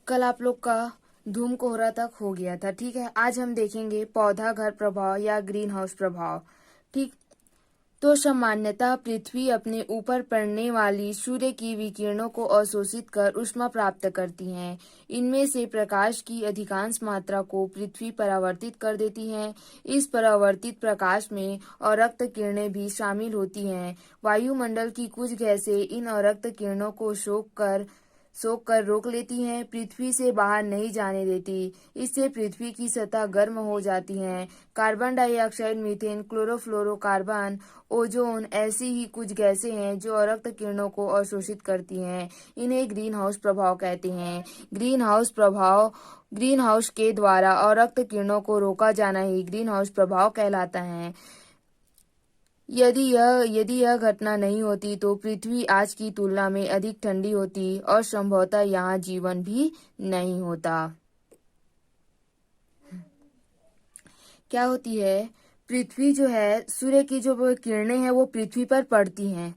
कल आप लोग का धूम कोहरा तक हो गया था। ठीक है, आज हम देखेंगे पौधा घर प्रभाव या ग्रीन हाउस प्रभाव। ठीक, तो सामान्यतः पृथ्वी अपने ऊपर पड़ने वाली सूर्य की विकिरणों को अवशोषित कर ऊष्मा प्राप्त करती है। इनमें से प्रकाश की अधिकांश मात्रा को पृथ्वी परावर्तित कर देती है। इस परावर्तित प्रकाश में अवरक्त किरणें भी शामिल होती हैं। वायुमंडल की कुछ गैसें इन अवरक्त किरणों को सोख कर रोक लेती हैं, पृथ्वी से बाहर नहीं जाने देती। इससे पृथ्वी की सतह गर्म हो जाती है। Carbon dioxide, methane, chlorofluorocarbon, ozone ऐसी ही कुछ गैसें हैं जो अवरक्त किरणों को अवशोषित करती हैं। इन्हें ग्रीन हाउस प्रभाव कहते हैं। ग्रीन हाउस के द्वारा अवरक्त किरणों को रोका जाना ही ग्रीन हाउस प्रभाव कहलाता है। यदि यह घटना नहीं होती तो पृथ्वी आज की तुलना में अधिक ठंडी होती और संभवतः यहाँ जीवन भी नहीं होता। क्या होती है, पृथ्वी जो है, सूर्य की जो किरणें हैं वो पृथ्वी पर पड़ती हैं।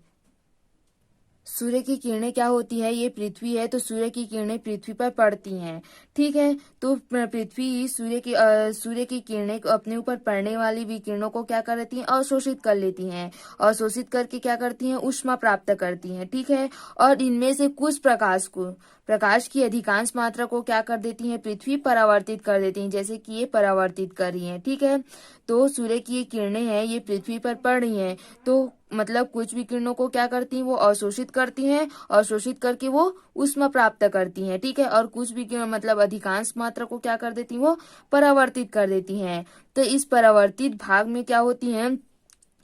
सूर्य की किरणें क्या होती है, ये पृथ्वी है तो सूर्य की किरणें पृथ्वी पर पड़ती हैं। ठीक है, तो पृथ्वी सूर्य की किरणें अपने ऊपर पड़ने वाली विकिरणों को क्या कर लेती हैं, अवशोषित कर लेती हैं। अवशोषित करके क्या करती हैं, ऊष्मा प्राप्त करती हैं। ठीक है, और इनमें से कुछ प्रकाश की अधिकांश मात्रा को क्या कर देती हैं, पृथ्वी परावर्तित कर देती हैं, जैसे कि ये परावर्तित कर रही हैं। ठीक है, तो सूर्य की ये किरणें हैं ये पृथ्वी पर पड़ रही हैं, तो मतलब कुछ भी किरणों को क्या करती हैं, वो अवशोषित करती हैं, अवशोषित करके वो ऊष्मा प्राप्त करती हैं। ठीक है, और कुछ भी किरण मतलब अधिकांश मात्रा को क्या कर देती हैं, वो परावर्तित कर देती हैं। तो इस परावर्तित भाग में क्या होती हैं,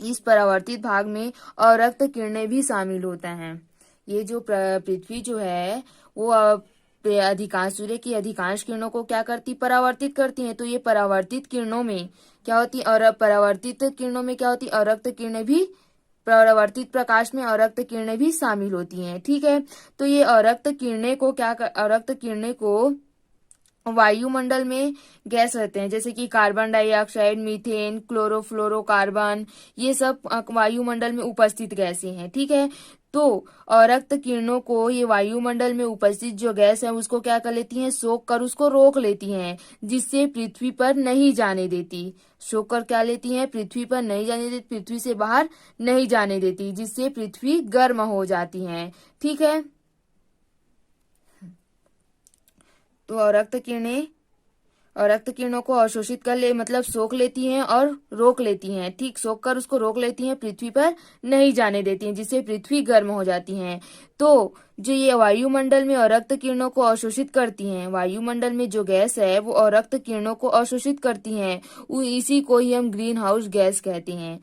इस परावर्तित भाग में अवरक्त किरणें भी शामिल होता हैं। ये जो पृथ्वी जो है वो अधिकांश सूर्य की अधिकांश किरणों को क्या करती, परावर्तित करती हैं। तो ये परावर्तित किरणों में क्या होती, और परावर्तित किरणों में क्या होती, अवरक्त किरणें भी, परावर्तित प्रकाश में अवरक्त किरणें भी शामिल होती हैं। ठीक है, तो ये अवरक्त किरणें को वायुमंडल में गैस रहते हैं, जैसे कि कार्बन डाइऑक्साइड, मीथेन, क्लोरोफ्लोरोकार्बन, ये सब वायुमंडल में उपस्थित गैसें हैं। ठीक है, तो अवरक्त किरणों को ये वायुमंडल में उपस्थित जो गैस है उसको क्या कर लेती हैं, सोख कर उसको रोक लेती हैं, जिससे पृथ्वी पर नहीं जाने देती। सोख कर क्या लेती हैं, पृथ्वी पर नहीं जाने देती, पृथ्वी से बाहर नहीं जाने देती, जिससे पृथ्वी गर्म हो जाती है। ठीक है, तो रक्त किरणों को अवशोषित कर ले मतलब सोख लेती हैं और रोक लेती हैं। ठीक, सोख कर उसको रोक लेती हैं, पृथ्वी पर नहीं जाने देती हैं, जिससे पृथ्वी गर्म हो जाती है। तो जो ये वायुमंडल में अवरक्त किरणों को अवशोषित करती हैं, वायुमंडल में जो गैस है वो अवरक्त किरणों को अवशोषित करती हैं, इसी को ही हम ग्रीन हाउस गैस कहते हैं।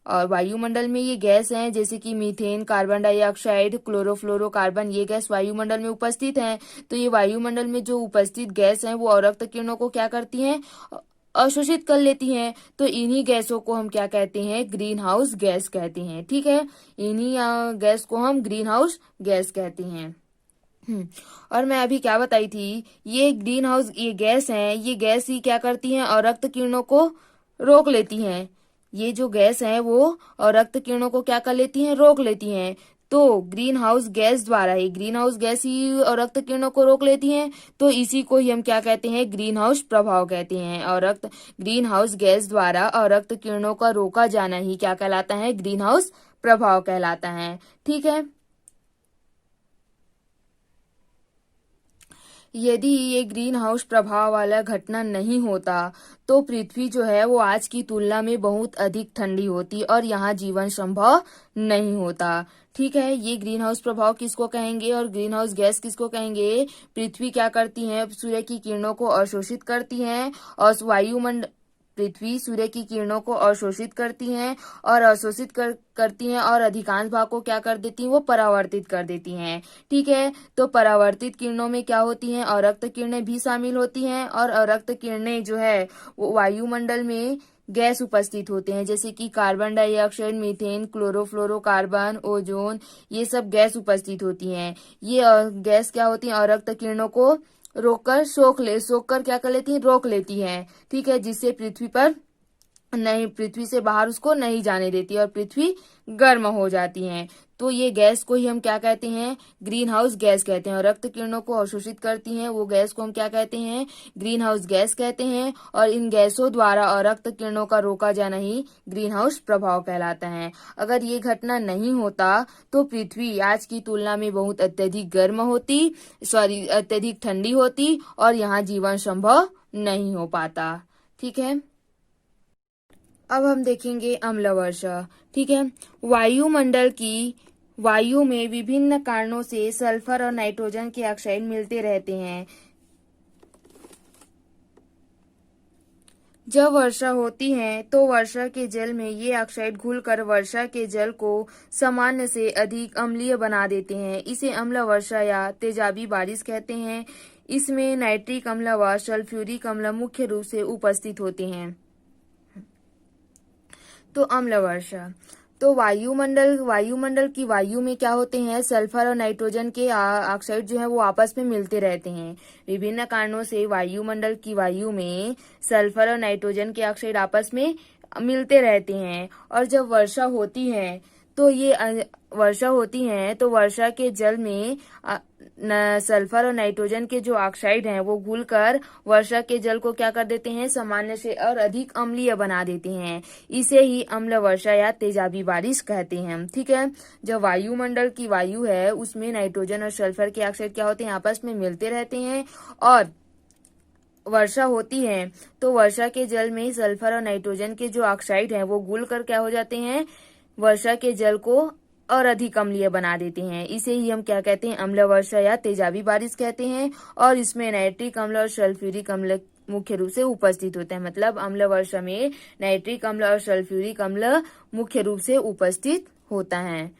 और वायुमंडल में ये गैस हैं जैसे कि मीथेन, कार्बन डाइऑक्साइड, क्लोरोफ्लोरोकार्बन, ये गैस वायुमंडल में उपस्थित हैं। तो ये वायुमंडल में जो उपस्थित गैस हैं वो अवरक्त किरणों को क्या करती हैं, अवशोषित कर लेती हैं। तो इन्हीं गैसों को हम क्या कहते हैं, ग्रीन हाउस गैस कहते हैं। ठीक है, इन्हीं गैस को हम ग्रीन हाउस गैस कहते हैं। और मैं अभी क्या बताई थी, ये ग्रीन हाउस ये गैस है, ये गैस ही क्या करती हैं, अवरक्त किरणों को रोक लेती हैं। ये जो गैस है वो अवरक्त किरणों को क्या कर लेती हैं, रोक लेती हैं। तो ग्रीन हाउस गैस द्वारा ही, ग्रीन हाउस गैस ही अवरक्त किरणों को रोक लेती हैं, तो इसी को ही हम क्या कहते हैं, ग्रीन हाउस प्रभाव कहते हैं। ग्रीन हाउस गैस द्वारा अवरक्त किरणों का रोका जाना ही क्या कहलाता है, ग्रीन हाउस प्रभाव कहलाता है। ठीक है, यदि ये ग्रीन हाउस प्रभाव वाला घटना नहीं होता तो पृथ्वी जो है वो आज की तुलना में बहुत अधिक ठंडी होती और यहाँ जीवन संभव नहीं होता। ठीक है, ये ग्रीन हाउस प्रभाव किसको कहेंगे और ग्रीन हाउस गैस किसको कहेंगे। पृथ्वी क्या करती है, सूर्य की किरणों को अवशोषित करती है और पृथ्वी सूर्य की किरणों को अवशोषित करती हैं और करती हैं और अधिकांश भाग को क्या कर देती हैं, वो परावर्तित कर देती हैं। ठीक है, तो परावर्तित किरणों में क्या होती हैं, अवरक्त किरणें भी शामिल होती हैं और अवरक्त किरणें जो है वो वायुमंडल में गैस उपस्थित होते हैं, जैसे कि carbon dioxide, methane, chlorofluorocarbon, ozone, ये सब गैस उपस्थित होती हैं। ये गैस क्या होती है, अवरक्त किरणों को सोख कर क्या कर लेती है, रोक लेती है। ठीक है, जिससे पृथ्वी से बाहर उसको नहीं जाने देती और पृथ्वी गर्म हो जाती है। तो ये गैस को ही हम क्या कहते हैं, ग्रीन हाउस गैस कहते हैं। और रक्त किरणों को अवशोषित करती हैं वो गैस को हम क्या कहते हैं, ग्रीन हाउस गैस कहते हैं। और इन गैसों द्वारा और रक्त किरणों का रोका जाना ही ग्रीन हाउस प्रभाव कहलाता है। अगर ये घटना नहीं होता तो पृथ्वी आज की तुलना में बहुत अत्यधिक गर्म होती, अत्यधिक ठंडी होती और यहाँ जीवन संभव नहीं हो पाता। ठीक है, अब हम देखेंगे अम्ल वर्षा। ठीक है, वायुमंडल की वायु में विभिन्न कारणों से सल्फर और नाइट्रोजन के ऑक्साइड मिलते रहते हैं। जब वर्षा होती है तो वर्षा के जल में ये ऑक्साइड घुलकर वर्षा के जल को सामान्य से अधिक अम्लीय बना देते हैं। इसे अम्ल वर्षा या तेजाबी बारिश कहते हैं। इसमें नाइट्रिक अम्ल व सल्फ्यूरिक अम्ल मुख्य रूप से उपस्थित होते हैं। तो अम्ल वर्षा, तो वायुमंडल की वायु में क्या होते हैं, सल्फर और नाइट्रोजन के ऑक्साइड जो है वो आपस में मिलते रहते हैं। विभिन्न कारणों से वायुमंडल की वायु में सल्फर और नाइट्रोजन के ऑक्साइड आपस में मिलते रहते हैं। और जब वर्षा होती है तो वर्षा के जल में सल्फर और नाइट्रोजन के जो ऑक्साइड हैं वो घुलकर वर्षा के जल को क्या कर देते हैं, सामान्य से और अधिक अम्लीय बना देते हैं। इसे ही अम्ल वर्षा या तेजाबी बारिश कहते हैं। ठीक है, जब वायुमंडल की वायु है उसमें नाइट्रोजन और सल्फर के ऑक्साइड क्या होते हैं, आपस में मिलते रहते हैं। और वर्षा होती है तो वर्षा के जल में सल्फर और नाइट्रोजन के जो ऑक्साइड हैं वो घुलकर क्या हो जाते हैं, वर्षा के जल को और अधिक अम्लीय बना देते हैं। इसे ही हम क्या कहते हैं, अम्ल वर्षा या तेजाबी बारिश कहते हैं। और इसमें नाइट्रिक अम्ल और सल्फ्यूरिक अम्ल मुख्य रूप से उपस्थित होते हैं। मतलब अम्ल वर्षा में नाइट्रिक अम्ल और सल्फ्यूरिक अम्ल मुख्य रूप से उपस्थित होता है।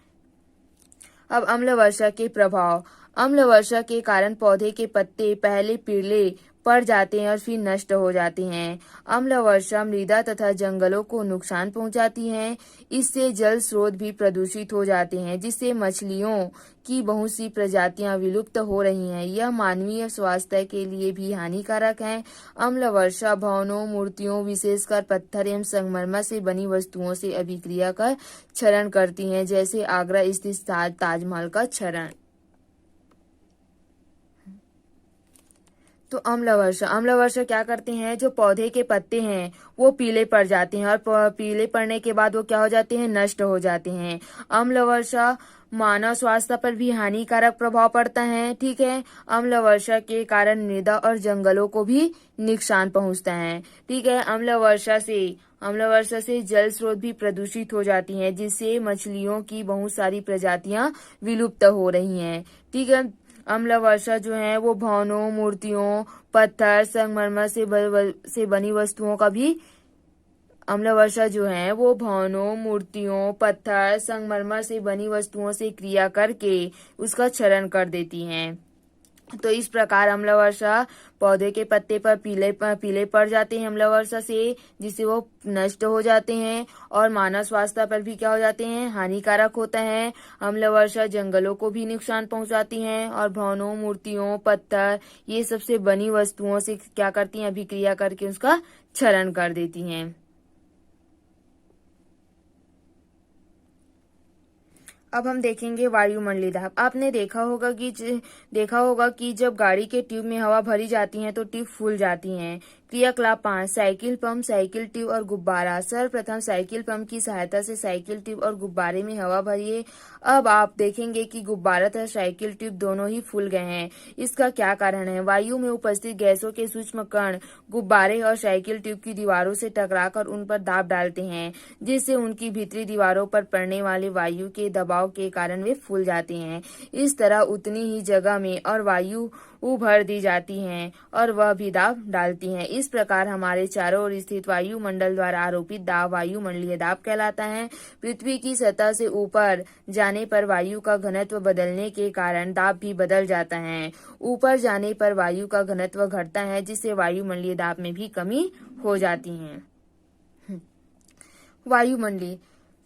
अब अम्ल वर्षा के प्रभाव। अम्ल वर्षा के कारण पौधे के पत्ते पहले पीले पड़ जाते हैं और फिर नष्ट हो जाते हैं। अम्ल वर्षा मृदा तथा जंगलों को नुकसान पहुंचाती है। इससे जल स्रोत भी प्रदूषित हो जाते हैं, जिससे मछलियों की बहुत सी प्रजातियां विलुप्त हो रही हैं। यह मानवीय स्वास्थ्य के लिए भी हानिकारक है। अम्ल वर्षा भवनों, मूर्तियों, विशेषकर पत्थर एवं संगमरमर से बनी वस्तुओं से अभिक्रिया कर क्षरण करती हैं, जैसे आगरा स्थित ताजमहल का क्षरण। तो अम्ल वर्षा क्या करते हैं, जो पौधे के पत्ते हैं वो पीले पड़ जाते हैं और पीले पड़ने के बाद वो क्या हो जाते हैं, नष्ट हो जाते हैं। अम्ल वर्षा मानव स्वास्थ्य पर भी हानिकारक प्रभाव पड़ता है। ठीक है, अम्ल वर्षा के कारण मृदा और जंगलों को भी नुकसान पहुंचता है। ठीक है, अम्ल वर्षा से जल स्रोत भी प्रदूषित हो जाती हैं, जिससे मछलियों की बहुत सारी प्रजातियां विलुप्त हो रही हैं। ठीक है, अम्ल वर्षा जो है वो भवनों, मूर्तियों, पत्थर, संगमरमर से बनी वस्तुओं का भी अम्ल वर्षा जो है वो भवनों, मूर्तियों, पत्थर, संगमरमर से बनी वस्तुओं से क्रिया करके उसका क्षरण कर देती हैं। तो इस प्रकार अम्ल वर्षा पौधे के पत्ते पर पीले पड़ जाते हैं अम्ल वर्षा से, जिससे वो नष्ट हो जाते हैं और मानव स्वास्थ्य पर भी क्या हो जाते हैं, हानिकारक होता है। अम्ल वर्षा जंगलों को भी नुकसान पहुंचाती हैं और भवनों, मूर्तियों, पत्थर ये सबसे बनी वस्तुओं से क्या करती हैं, अभिक्रिया करके उसका क्षरण कर देती हैं। अब हम देखेंगे वायुमंडलीय दाब। आपने देखा होगा कि जब गाड़ी के ट्यूब में हवा भरी जाती है तो ट्यूब फूल जाती हैं। क्रियाकलाप 5, साइकिल पंप, साइकिल ट्यूब और गुब्बारा। सर्वप्रथम साइकिल पंप की सहायता से साइकिल ट्यूब और गुब्बारे में हवा भरिए। अब आप देखेंगे कि गुब्बारा तथा साइकिल ट्यूब दोनों ही फूल गए हैं। इसका क्या कारण है? वायु में उपस्थित गैसों के सूक्ष्म कण गुब्बारे और साइकिल ट्यूब की दीवारों से टकराकर उन पर दाब डालते हैं, जिससे उनकी भीतरी दीवारों पर पड़ने वाले वायु के दबाव के कारण वे फूल जाते हैं। इस तरह उतनी ही जगह में और वायु भर दी जाती हैं और वह भी दाब डालती हैं। इस प्रकार हमारे चारों ओर स्थित वायुमंडल द्वारा आरोपित दाब वायुमंडलीय दाब कहलाता है। पृथ्वी की सतह से ऊपर जाने पर वायु का घनत्व बदलने के कारण दाब भी बदल जाता है। ऊपर जाने पर वायु का घनत्व घटता है, जिससे वायुमंडलीय दाब में भी कमी हो जाती है। वायुमंडलीय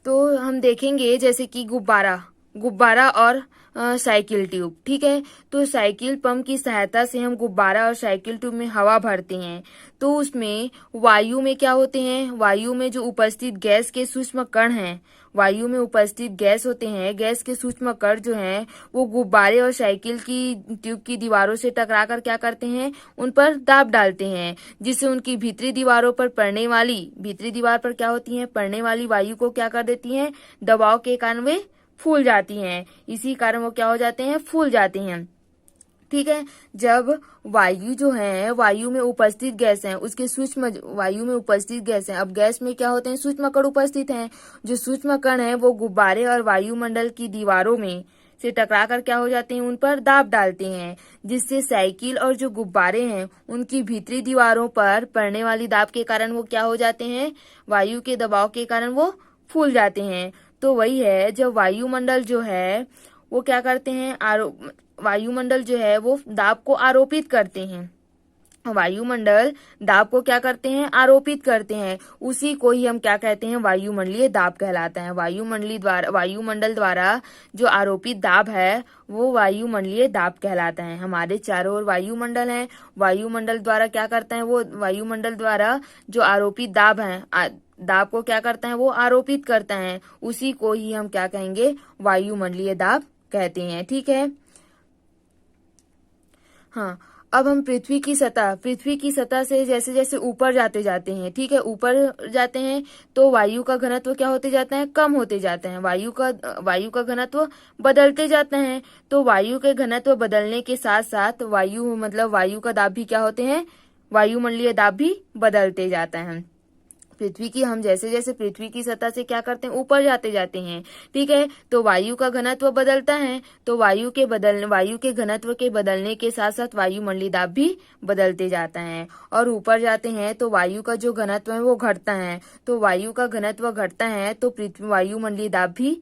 तो हम देखेंगे जैसे कि गुब्बारा और साइकिल ट्यूब। ठीक है, तो साइकिल पंप की सहायता से हम गुब्बारा और साइकिल ट्यूब में हवा भरते हैं, तो उसमें वायु में क्या होते हैं, वायु में जो उपस्थित गैस के सूक्ष्म कण हैं वायु में उपस्थित गैस होते हैं, गैस के सूक्ष्म कण जो हैं वो गुब्बारे और साइकिल की ट्यूब की दीवारों से टकराकर क्या करते हैं, उन पर दाब डालते हैं, जिससे उनकी भीतरी दीवारों पर पड़ने वाली, भीतरी दीवार पर क्या होती है, पड़ने वाली वायु को क्या कर देती हैं, दबाव के कारण वे फूल जाती हैं। इसी कारण वो क्या हो जाते हैं, फूल जाते हैं। ठीक है। जब वायु जो है, वायु में उपस्थित गैस है, उसके सूक्ष्म, वायु में उपस्थित गैस है, अब गैस में क्या होते हैं, सूक्ष्म कण उपस्थित हैं। जो सूक्ष्म कण है वो गुब्बारे और वायुमंडल की दीवारों में से टकराकर क्या हो जाते हैं, उन पर दाब डालते हैं, जिससे साइकिल और जो गुब्बारे हैं उनकी भीतरी दीवारों पर पड़ने वाली दाब के कारण वो क्या हो जाते हैं, वायु के दबाव के कारण वो फूल जाते हैं। तो वही है, जब वायुमंडल जो है वो क्या करते हैं, वायुमंडल जो है वो दाब को आरोपित करते हैं, वायुमंडल दाब को क्या करते हैं, आरोपित करते हैं, उसी को ही हम क्या कहते हैं, वायुमंडलीय दाब कहलाता है। वायुमंडल द्वारा जो आरोपित दाब है वो वायुमंडलीय दाब कहलाता है। हमारे चारों ओर वायुमंडल है, वायुमंडल द्वारा क्या करता है, वो वायुमंडल द्वारा जो आरोपित दाब है, दाब को क्या करता है, वो आरोपित करता है, उसी को ही हम क्या कहेंगे, वायुमंडलीय दाब कहते हैं। ठीक है। हाँ, अब हम पृथ्वी की सतह से जैसे जैसे ऊपर जाते हैं, ठीक है, ऊपर जाते हैं तो वायु का घनत्व क्या होते जाता है, कम होते जाते हैं, वायु का घनत्व बदलते जाते हैं। तो वायु के घनत्व बदलने के साथ साथ वायु का दाब भी क्या होते हैं, वायुमंडलीय दाब भी बदलते जाता है। हम जैसे जैसे पृथ्वी की सतह से क्या करते हैं, ऊपर जाते हैं, ठीक है, तो वायु का घनत्व बदलता है, तो वायु के घनत्व के बदलने के साथ साथ वायुमंडलीय दाब भी बदलते जाता है। और ऊपर जाते हैं तो वायु का जो घनत्व है वो घटता है, तो वायु का घनत्व घटता है तो वायुमंडलीय दाब भी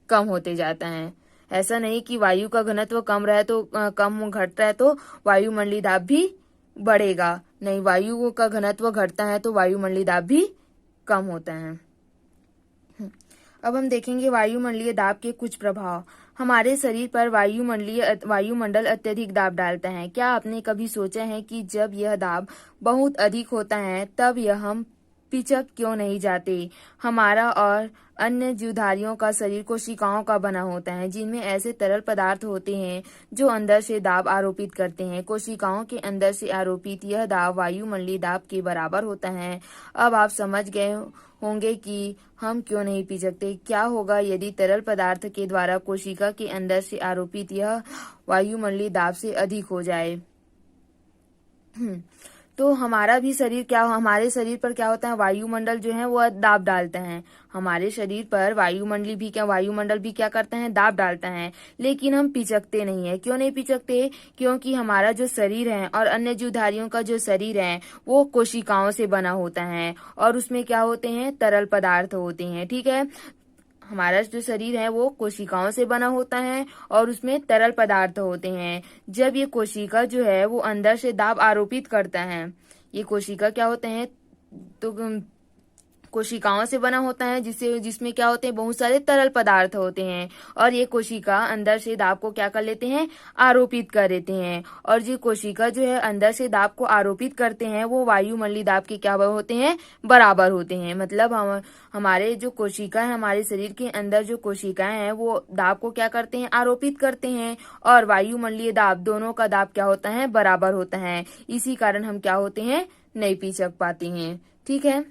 कम होते जाता है। ऐसा नहीं कि वायु का घनत्व कम घट रहा है तो वायुमंडलीय दाब भी बढ़ेगा, नहीं, वायु का घनत्व घटता है तो वायुमंडलीय दाब भी कम होता है। अब हम देखेंगे वायुमंडलीय दाब के कुछ प्रभाव। हमारे शरीर पर वायुमंडल अत्यधिक दाब डालता है। क्या आपने कभी सोचा है कि जब यह दाब बहुत अधिक होता है तब यह हम पिचक क्यों नहीं जाते? हमारा और अन्य जीवधारियों का शरीर कोशिकाओं का बना होता है, जिनमें ऐसे तरल पदार्थ होते हैं जो अंदर से दाब आरोपित करते हैं। कोशिकाओं के अंदर से आरोपित यह दाब वायुमंडलीय दाब के बराबर होता है। अब आप समझ गए होंगे कि हम क्यों नहीं पिचकते। क्या होगा यदि तरल पदार्थ के द्वारा कोशिका के अंदर से आरोपित यह वायुमंडलीय दाब से अधिक हो जाए? तो हमारे शरीर पर क्या होता है, वायुमंडल जो है वो दाब डालता है। हमारे शरीर पर वायुमंडल भी क्या करता है, दाब डालता है, लेकिन हम पिचकते नहीं है। क्यों नहीं पिचकते? क्योंकि हमारा जो शरीर है और अन्य जीवधारियों का जो शरीर है वो कोशिकाओं से बना होता है और उसमें क्या होते हैं, तरल पदार्थ होते हैं। ठीक है, हमारा जो शरीर है वो कोशिकाओं से बना होता है और उसमें तरल पदार्थ होते हैं। जब ये कोशिका जो है वो अंदर से दाब आरोपित करता है, ये कोशिका क्या होते हैं, तो कोशिकाओं से बना होता है, जिसमें क्या होते हैं, बहुत सारे तरल पदार्थ होते हैं और ये कोशिका अंदर से दाब को क्या कर लेते हैं, आरोपित कर देते हैं। और जो कोशिका जो है अंदर से दाब को आरोपित करते हैं वो वायुमंडलीय दाब के क्या होते हैं, बराबर होते हैं। मतलब हमारे जो कोशिका है, हमारे शरीर के अंदर जो कोशिकाएं हैं वो दाब को क्या करते हैं, आरोपित करते हैं, और वायुमंडलीय दाब, दोनों का दाब क्या होता है, बराबर होता है। इसी कारण हम क्या होते हैं, नहीं पिचक पाते हैं। ठीक है।